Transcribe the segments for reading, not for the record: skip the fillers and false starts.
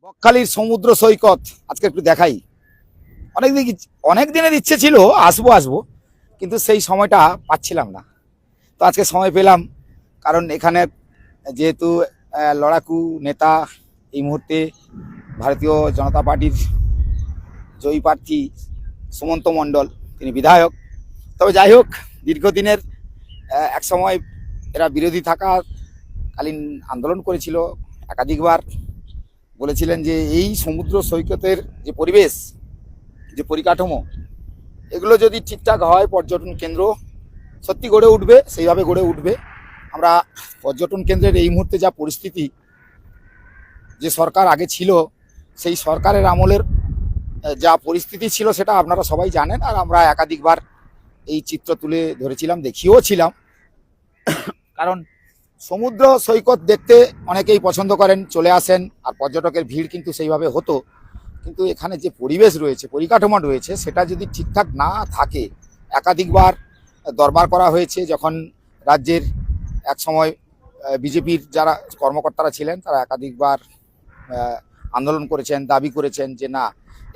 বকখালির সমুদ্র সৈকত আজকে একটু দেখাই। অনেক দিনের ইচ্ছে ছিল আসবো আসবো, কিন্তু সেই সময়টা পাচ্ছিলাম না। তো আজকে সময় পেলাম, কারণ এখানে যেহেতু লড়াকু নেতা এই মুহূর্তে ভারতীয় জনতা পার্টির জয়ী প্রার্থী সুমন্ত মণ্ডল, তিনি বিধায়ক। তবে যাই হোক, দীর্ঘদিনের এক সময় এরা বিরোধী থাকাকালীন আন্দোলন করেছিল, একাধিকবার বলেছিলেন যে এই সমুদ্র সৈকতের যে পরিবেশ, যে পরিকাঠামো, এগুলো যদি ঠিকঠাক হয় পর্যটন কেন্দ্র সত্যি গড়ে উঠবে, সেইভাবে গড়ে উঠবে। আমরা পর্যটন কেন্দ্রের এই মুহূর্তে যা পরিস্থিতি, যে সরকার আগে ছিল সেই সরকারের আমলের যা পরিস্থিতি ছিল সেটা আপনারা সবাই জানেন, আর আমরা একাধিকবার এই চিত্র তুলে ধরেছিলাম, দেখিয়েও ছিলাম। কারণ সমুদ্র সৈকত দেখতে অনেকেই পছন্দ করেন, চলে আসেন, আর পর্যটকের ভিড় কিন্তু সেইভাবে হতো। কিন্তু এখানে যে পরিবেশ রয়েছে, পরিকাঠামো রয়েছে, সেটা যদি ঠিকঠাক না থাকে, একাধিকবার দরবার করা হয়েছে। যখন রাজ্যের এক সময় বিজেপির যারা কর্মকর্তারা ছিলেন, তারা একাধিকবার আন্দোলন করেছেন, দাবি করেছেন যে না,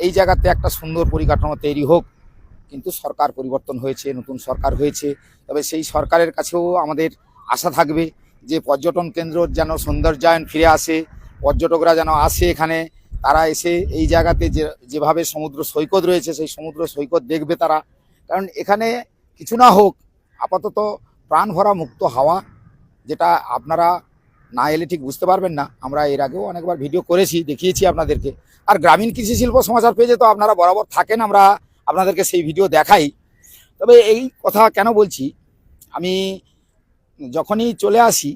এই জায়গাতে একটা সুন্দর পরিকাঠামো তৈরি হোক। কিন্তু সরকার পরিবর্তন হয়েছে, নতুন সরকার হয়েছে। তবে সেই সরকারের কাছেও আমাদের আশা থাকবে যে পর্যটন কেন্দ্র যেন সৌন্দর্যায়ন ফিরে আসে, পর্যটকরা যেন আসে এখানে, তারা এসে এই জায়গাতে যেভাবে সমুদ্র সৈকত রয়েছে সেই সমুদ্র সৈকত দেখবে তারা। কারণ এখানে কিছু না হোক, আপাতত প্রাণ ভরা মুক্ত হাওয়া, যেটা আপনারা না এলে ঠিক বুঝতে পারবেন না। আমরা এর আগেও অনেকবার ভিডিও করেছি, দেখিয়েছি আপনাদেরকে। আর গ্রামীণ কৃষি শিল্প সমাচার পেজে তো আপনারা বরাবর থাকেন, আমরা আপনাদেরকে সেই ভিডিও দেখাই। তবে এই কথা কেন বলছি, আমি যখনই চলে আসি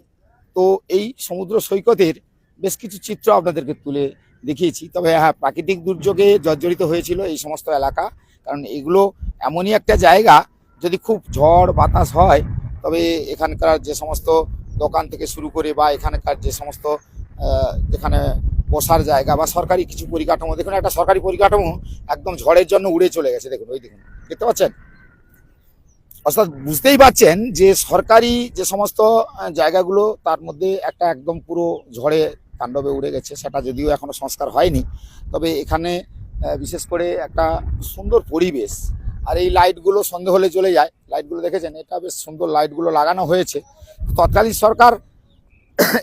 তো এই সমুদ্র সৈকতের বেশ কিছু চিত্র আপনাদেরকে তুলে দেখিয়েছি। তবে হ্যাঁ, প্রাকৃতিক দুর্যোগে জর্জরিত হয়েছিল এই সমস্ত এলাকা। কারণ এগুলো এমনই একটা জায়গা, যদি খুব ঝড় বাতাস হয় তবে এখানকার যে সমস্ত দোকান থেকে শুরু করে বা এখানকার যে সমস্ত যেখানে বসার জায়গা বা সরকারি কিছু পরিকাঠামো, দেখুন একটা সরকারি পরিকাঠামো একদম ঝড়ের জন্য উড়ে চলে গেছে। দেখুন, ওই দেখুন, দেখতে পাচ্ছেন? অর্থাৎ বুঝতেই পারছেন যে সরকারি যে সমস্ত জায়গাগুলো, তার মধ্যে একটা একদম পুরো ঝড়ে তাণ্ডবে উড়ে গেছে। সেটা যদিও এখনো সংস্কার হয়নি, তবে এখানে বিশেষ করে একটা সুন্দর পরিবেশ। আর এই লাইটগুলো সন্ধে হলে চলে যায়, লাইটগুলো দেখেছেন? এটা বেশ সুন্দর লাইটগুলো লাগানো হয়েছে। তৎকালীন সরকার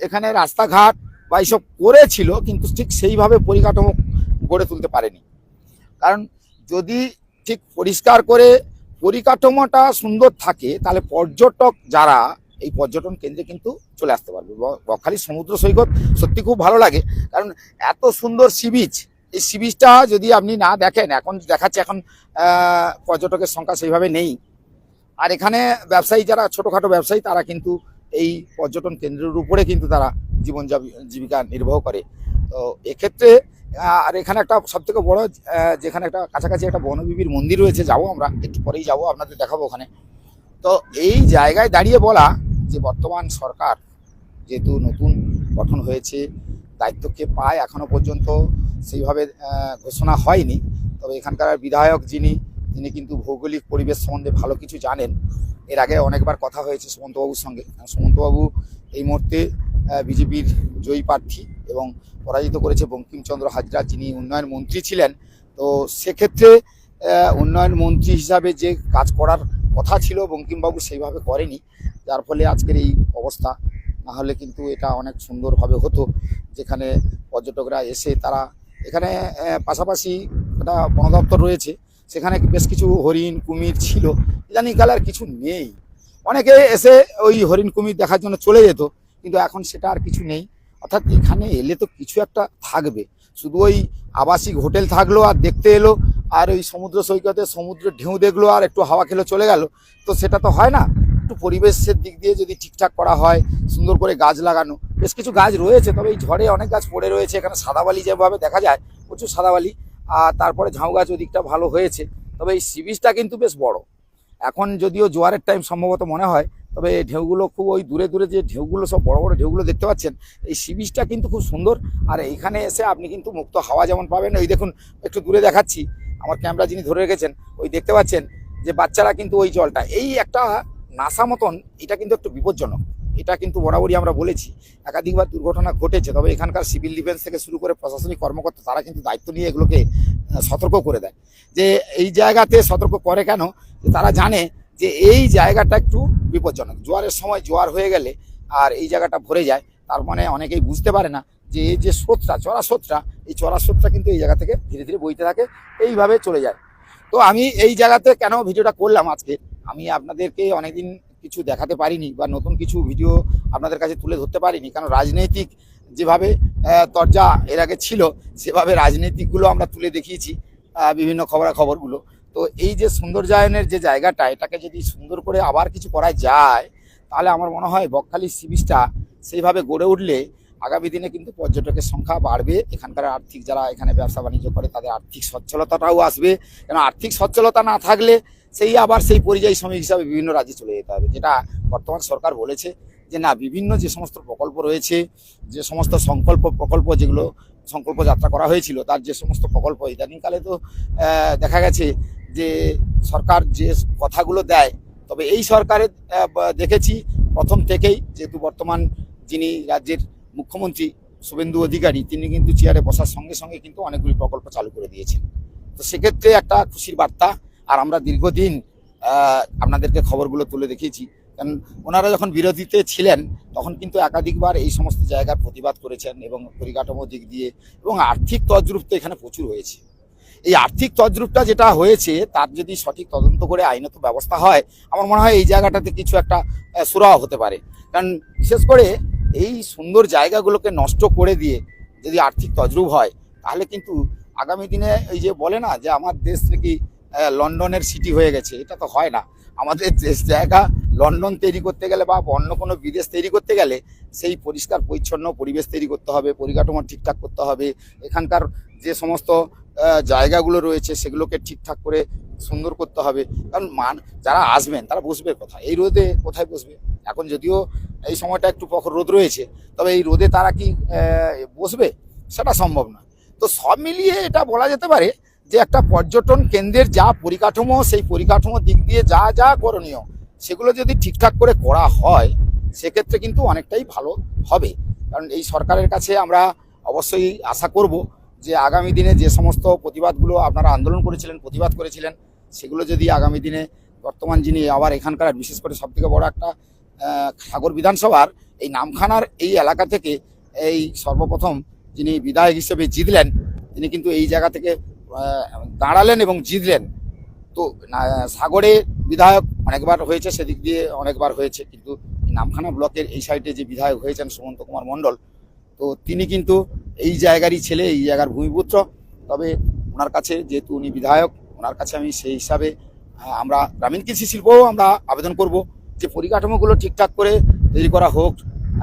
এখানে রাস্তাঘাট বা এইসব করেছিল, কিন্তু ঠিক সেইভাবে পরিকাঠামো গড়ে তুলতে পারেনি। কারণ যদি ঠিক পরিষ্কার করে পরিকাঠামোটা সুন্দর থাকে, তাহলে পর্যটক যারা এই পর্যটন কেন্দ্রে কিন্তু চলে আসতে পারবে। বকখালির সমুদ্র সৈকত সত্যি খুব ভালো লাগে, কারণ এত সুন্দর সি বিচ। এই সি বিচটা যদি আপনি না দেখেন, এখন দেখাচ্ছে, এখন পর্যটকের সংখ্যা সেইভাবে নেই। আর এখানে ব্যবসায়ী যারা ছোটোখাটো ব্যবসায়ী, তারা কিন্তু এই পর্যটন কেন্দ্রের উপরে কিন্তু তারা জীবিকা নির্বাহ করে। তো এক্ষেত্রে আর এখানে একটা সবথেকে বড়, যেখানে একটা কাছাকাছি একটা বনবিবির মন্দির রয়েছে, যাবো আমরা একটু পরেই, যাবো, আপনাদের দেখাবো ওখানে। তো এই জায়গায় দাঁড়িয়ে বলা যে বর্তমান সরকার যেহেতু নতুন গঠন হয়েছে, দায়িত্ব কে পায় এখনো পর্যন্ত সেইভাবে ঘোষণা হয়নি। তবে এখানকার বিধায়ক তিনি কিন্তু ভৌগোলিক পরিবেশ সম্বন্ধে ভালো কিছু জানেন। এর আগে অনেকবার কথা হয়েছে সুমন্তবাবুর সঙ্গে। সুমন্তবাবু এই মুহূর্তে বিজেপির জয়ী প্রার্থী এবং পরাজিত করেছে বঙ্কিমচন্দ্র হাজরা, যিনি উন্নয়ন মন্ত্রী ছিলেন। তো সেক্ষেত্রে উন্নয়ন মন্ত্রী হিসাবে যে কাজ করার কথা ছিল বঙ্কিমবাবু সেইভাবে করেনি, যার ফলে আজকের এই অবস্থা। না হলে কিন্তু এটা অনেক সুন্দরভাবে হতো, যেখানে পর্যটকরা এসে তারা এখানে পাশাপাশি একটা বন দপ্তর রয়েছে, সেখানে বেশ কিছু হরিণ কুমির ছিল। ইদানিং কালে আর কিছু নেই। অনেকে এসে ওই হরিণ কুমির দেখার জন্য চলে যেত, কিন্তু এখন সেটা আর কিছু নেই। অর্থাৎ এখানে এলে তো কিছু একটা থাকবে, শুধু ওই আবাসিক হোটেল থাকলো আর দেখতে এলো, আর ওই সমুদ্র সৈকতে সমুদ্রের ঢেউ দেখলো আর একটু হাওয়া খেলে চলে গেল, তো সেটা তো হয় না। একটু পরিবেশের দিক দিয়ে যদি ঠিকঠাক করা হয়, সুন্দর করে গাছ লাগানো, বেশ কিছু গাছ রয়েছে। তবে এই ঝড়ে অনেক গাছ পড়ে রয়েছে। এখানে সাদাবালি যেভাবে দেখা যায়, প্রচুর সাদাবালি, আর তারপরে ঝাউ গাছ ওদিকটা ভালো হয়েছে। তবে এই সি বিচটা কিন্তু বেশ বড়। এখন যদিও জোয়ারের টাইম সম্ভবত মনে হয়, তবে ঢেউগুলো খুব, ওই দূরে দূরে যে ঢেউগুলো, সব বড় বড় ঢেউগুলো দেখতে পাচ্ছেন, এই সি বিচটা কিন্তু খুব সুন্দর। আর এইখানে এসে আপনি কিন্তু মুক্ত হাওয়া যেমন পাবেন, ওই দেখুন একটু দূরে দেখাচ্ছি, আমার ক্যামেরা যিনি ধরে রেখেছেন, ওই দেখতে পাচ্ছেন যে বাচ্চারা কিন্তু ওই জলটা, এই একটা নাসা মতন, এটা কিন্তু একটু বিপজ্জনক। এটা কিন্তু বরাবরই আমরা বলেছি, একাধিকবার দুর্ঘটনা ঘটেছে, তবে এখানকার সিভিল ডিফেন্স থেকে শুরু করে প্রশাসনিক কর্মকর্তা তারা কিন্তু দায়িত্ব নিয়ে এগুলোকে সতর্ক করে দেয়। যে এই জায়গাতে সতর্ক করে কেন, যে তারা জানে যে এই জায়গাটা একটু বিপজ্জনক, জোয়ারের সময় জোয়ার হয়ে গেলে আর এই জায়গাটা ভরে যায়, তার মানে অনেকেই বুঝতে পারে না যে এই যে স্রোতটা, চড়া স্রোতটা, এই চড়া স্রোতটা কিন্তু এই জায়গা থেকে ধীরে ধীরে বইতে থাকে, এইভাবে চলে যায়। তো আমি এই জায়গাতে কেন ভিডিওটা করলাম আজকে, আমি আপনাদেরকে অনেকদিন কিছু দেখাতে পারিনি বা নতুন কিছু ভিডিও আপনাদের কাছে তুলে ধরতে পারিনি, কারণ রাজনৈতিক যেভাবে দরজা এর আগে ছিল সেভাবে রাজনৈতিকগুলো আমরা তুলে দেখিয়েছি বিভিন্ন খবরাখবরগুলো। তো এই যে সৌন্দর্যায়নের যে জায়গাটা, এটাকে যদি সুন্দর করে আবার কিছু করা যায়, তাহলে আমার মনে হয় বকখালি সি বিচটা সেইভাবে গড়ে উঠলে আগামী দিনে কিন্তু পর্যটকের সংখ্যা বাড়বে, এখানকার আর্থিক যারা এখানে ব্যবসা বাণিজ্য করে তাদের আর্থিক সচ্ছলতাটাও আসবে। কেন আর্থিক সচ্ছলতা না থাকলে সেই আবার সেই পরিযায়ী শ্রমিক হিসাবে বিভিন্ন রাজ্যে চলে যেতে হবে, যেটা বর্তমান সরকার বলেছে যে না, বিভিন্ন যে সমস্ত প্রকল্প রয়েছে, যে সমস্ত প্রকল্প যেগুলো সংকল্প যাত্রা করা হয়েছিল, তার যে সমস্ত প্রকল্প ইদানিংকালে তো দেখা গেছে যে সরকার যে কথাগুলো দেয়, তবে এই সরকারের দেখেছি প্রথম থেকেই, যেহেতু বর্তমান যিনি রাজ্যের মুখ্যমন্ত্রী শুভেন্দু অধিকারী, তিনি কিন্তু চেয়ারে বসার সঙ্গে সঙ্গে কিন্তু অনেকগুলি প্রকল্প চালু করে দিয়েছেন। তো সেক্ষেত্রে একটা খুশির বার্তা। আর আমরা দীর্ঘদিন আপনাদেরকে খবরগুলো তুলে দেখিয়েছি, কারণ ওনারা যখন বিরোধীতে ছিলেন তখন কিন্তু একাধিকবার এই সমস্ত জায়গার প্রতিবাদ করেছেন, এবং পরিকাঠামো দিক দিয়ে এবং আর্থিক তছরূপ তো এখানে প্রচুর হয়েছে। এই আর্থিক তছরূপটা যেটা হয়েছে তার যদি সঠিক তদন্ত করে আইনত ব্যবস্থা হয়, আমার মনে হয় এই জায়গাটাতে কিছু একটা সুরাহা হতে পারে। কারণ বিশেষ করে এই সুন্দর জায়গাগুলোকে নষ্ট করে দিয়ে যদি আর্থিক তছরূপ হয়, তাহলে কিন্তু আগামী দিনে এই যে বলে না যে আমার দেশ নাকি লন্ডনের সিটি হয়ে গেছে, এটা তো হয় না। আমাদের দেশ জায়গা লন্ডন তৈরি করতে গেলে বা অন্য কোনো বিদেশ তৈরি করতে গেলে সেই পরিষ্কার পরিচ্ছন্ন পরিবেশ তৈরি করতে হবে, পরিকাঠামো ঠিকঠাক করতে হবে, এখানকার যে সমস্ত জায়গাগুলো রয়েছে সেগুলোকে ঠিকঠাক করে সুন্দর করতে হবে। কারণ যারা আসবেন তারা বসবে কোথায়, এই রোদে কোথায় বসবে? এখন যদিও এই সময়টা একটু প্রখর রোদ রয়েছে, তবে এই রোদে তারা কি বসবে? সেটা সম্ভব না। তো সব মিলিয়ে এটা বলা যেতে পারে যে একটা পর্যটন কেন্দ্রের যা পরিকাঠামো, সেই পরিকাঠামোর দিক দিয়ে যা যা করণীয় সেগুলো যদি ঠিকঠাক করে করা হয়, সেক্ষেত্রে কিন্তু অনেকটাই ভালো হবে। কারণ এই সরকারের কাছে আমরা অবশ্যই আশা করব যে আগামী দিনে যে সমস্ত প্রতিবাদগুলো আপনারা আন্দোলন করেছিলেন, প্রতিবাদ করেছিলেন, সেগুলো যদি আগামী দিনে বর্তমান যিনি আবার এখানকার বিশেষ করে সবথেকে বড় একটা সাগর বিধানসভার এই নামখানার এই এলাকা থেকে এই সর্বপ্রথম যিনি বিধায়ক হিসেবে জিতলেন, তিনি কিন্তু এই জায়গা থেকে দাঁড়ালেন এবং জিতলেন। তো সাগরে বিধায়ক অনেকবার হয়েছে, সেদিক দিয়ে অনেকবার হয়েছে, কিন্তু নামখানা ব্লকের এই সাইডে যে বিধায়ক হয়েছেন সুমন্ত কুমার মণ্ডল, তো তিনি কিন্তু এই জায়গারই ছেলে, এই জায়গার ভূমিপুত্র। তবে ওনার কাছে যেহেতু উনি বিধায়ক, ওনার কাছে আমি সেই হিসাবে আমরা গ্রামীণ কৃষি শিল্পও আমরা আবেদন করব যে পরিকাঠামোগুলো ঠিকঠাক করে তৈরি করা হোক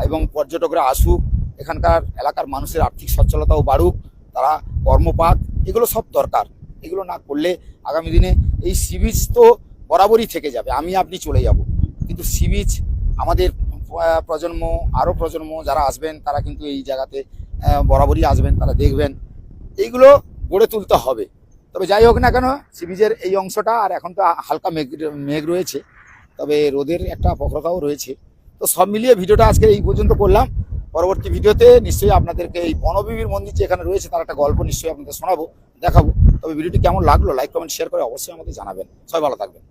এবং পর্যটকরা আসুক, এখানকার এলাকার মানুষের আর্থিক সচ্ছলতাও বাড়ুক, তারা কর্মপাত, এগুলো সব দরকার। এগুলো না করলে আগামী দিনে এই সি বিচ তো বরাবরই থেকে যাবে, আমি আপনি চলে যাব, কিন্তু সি বিচ আমাদের প্রজন্ম, আরও প্রজন্ম যারা আসবেন তারা কিন্তু এই জায়গাতে বরাবরই আসবেন, তারা দেখবেন, এইগুলো গড়ে তুলতে হবে। তবে যাই হোক না কেন, সি বিচের এই অংশটা আর এখন তো হালকা মেঘ রয়েছে, তবে রোদের একটা প্রখরতাও রয়েছে। তো সব মিলিয়ে ভিডিওটা আজকে এই পর্যন্ত করলাম। পরবর্তী ভিডিওতে নিশ্চয়ই আপনাদেরকে এই বনবিবির মন্দির যে এখানে রয়েছে তার একটা গল্প নিশ্চয়ই আপনাদের শোনাবো, দেখাবো। তবে ভিডিওটি কেমন লাগলো লাইক কমেন্ট শেয়ার করে অবশ্যই আমাদের জানাবেন। সবাই ভালো থাকবেন।